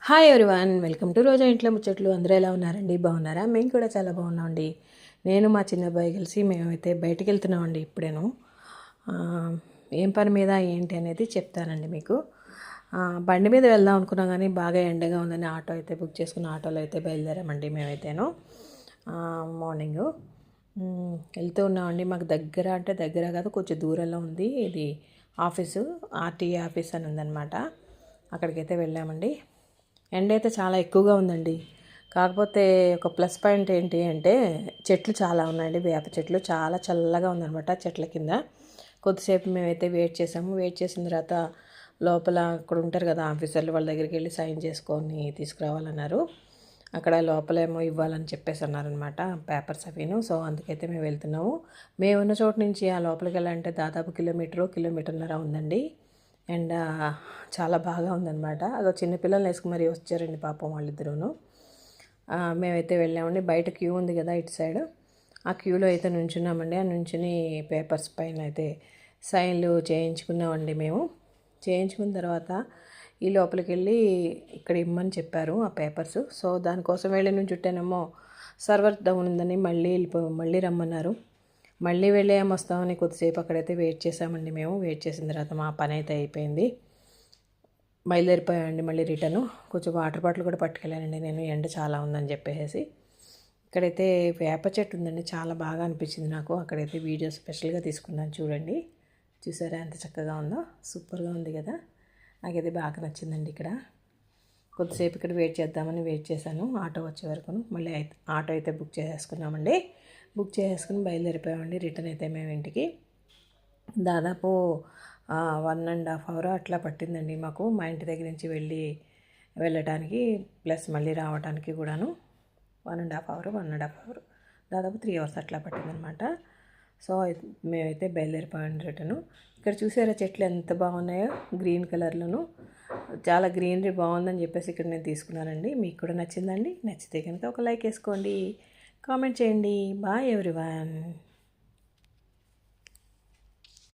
Hi everyone, welcome to రోజా ఇంట్లో ముచ్చట్లు. అందరూ ఎలా ఉన్నారండి? బాగున్నారా? మేము కూడా చాలా బాగున్నామండి. నేను మా చిన్న అబ్బాయి కలిసి మేమైతే బయటికి వెళ్తున్నామండి ఇప్పుడేను. ఆ, ఏం పని మీద ఏంటి అనేది చెప్తానండి మీకు. బండి మీద వెళ్దాం అనుకున్నాం కానీ బాగా ఎండగా ఉందని ఆటో అయితే బుక్ చేసుకున్న ఆటోలో అయితే బయలుదేరామండి మేమైతేను. మార్నింగు వెళ్తూ ఉన్నామండి. మాకు దగ్గర అంటే దగ్గర కాదు, కొంచెం దూరంలో ఉంది ఇది ఆఫీసు. ఆర్టీఏ ఆఫీస్ అని ఉందన్నమాట. అక్కడికైతే వెళ్ళామండి. ఎండ అయితే చాలా ఎక్కువగా ఉందండి. కాకపోతే ఒక ప్లస్ పాయింట్ ఏంటి అంటే చెట్లు చాలా ఉన్నాయండి. వేప చెట్లు చాలా చల్లగా ఉందన్నమాట. చెట్ల కింద కొద్దిసేపు మేమైతే వెయిట్ చేసాము. వెయిట్ చేసిన తర్వాత లోపల అక్కడ ఉంటారు కదా ఆఫీసర్లు, వాళ్ళ దగ్గరికి వెళ్ళి సైన్ చేసుకొని తీసుకురావాలన్నారు. అక్కడ లోపలేమో ఇవ్వాలని చెప్పేసి అన్నారనమాట, పేపర్స్ అవిను. సో అందుకైతే మేము వెళ్తున్నాము. మేము ఉన్న చోటు నుంచి ఆ లోపలికి వెళ్ళాలంటే దాదాపు కిలోమీటర్న్నర ఉందండి. అండ్ చాలా బాగా ఉందన్నమాట. అదో చిన్నపిల్లల్ని వేసుకు మరీ వచ్చారండి పాపం వాళ్ళిద్దరూను. మేమైతే వెళ్ళామండి. బయట క్యూ ఉంది కదా ఇటు సైడ్, ఆ క్యూలో అయితే నుంచున్నామండి. ఆ నుంచుని పేపర్స్ పైన అయితే సైన్లు చేయించుకున్నామండి మేము. చేయించుకున్న తర్వాత ఈ లోపలికి వెళ్ళి ఇక్కడ ఇమ్మని చెప్పారు ఆ పేపర్స్. సో దానికోసం వెళ్ళి నుంచుంటేనేమో సర్వర్ డౌన్ ఉందని మళ్ళీ రమ్మన్నారు. మళ్ళీ వెళ్ళి వస్తామని కొద్దిసేపు అక్కడైతే వెయిట్ చేసామండి మేము. వెయిట్ చేసిన తర్వాత మా పని అయితే అయిపోయింది. బయలుదేరిపోయామండి మళ్ళీ రిటర్ను. కొంచెం వాటర్ బాటిల్ కూడా పట్టుకెళ్ళానండి నేను, ఎండ చాలా ఉందని చెప్పేసి. ఇక్కడైతే వేప చెట్టు ఉందండి, చాలా బాగా అనిపించింది నాకు. అక్కడైతే వీడియో స్పెషల్గా తీసుకున్నాను, చూడండి. చూసారా ఎంత చక్కగా ఉందో? సూపర్గా ఉంది కదా. నాకైతే బాగా నచ్చిందండి. ఇక్కడ కొద్దిసేపు ఇక్కడ వెయిట్ చేద్దామని వెయిట్ చేశాను ఆటో వచ్చే వరకును. మళ్ళీ ఆటో అయితే బుక్ చేసేసుకున్నామండి. బుక్ చేసుకుని బయలుదేరిపోయామండి. రిటర్న్ అయితే మేము ఇంటికి దాదాపు 1.5 అవర్ అట్లా పట్టిందండి మాకు, మా ఇంటి దగ్గర నుంచి వెళ్ళటానికి ప్లస్ మళ్ళీ రావడానికి కూడాను. 1.5 అవర్ దాదాపు 3 అవర్స్ అట్లా పట్టిందనమాట. సో మేమైతే బయలుదేరిపోయాం రిటర్ను. ఇక్కడ చూసారా చెట్లు ఎంత బాగున్నాయో, గ్రీన్ కలర్లోను. చాలా గ్రీనరీ బాగుందని చెప్పేసి ఇక్కడ నేను తీసుకున్నానండి. మీకు కూడా నచ్చిందండి? నచ్చితే కనుక ఒక లైక్ వేసుకోండి, కామెంట్ చేయండి. Bye everyone.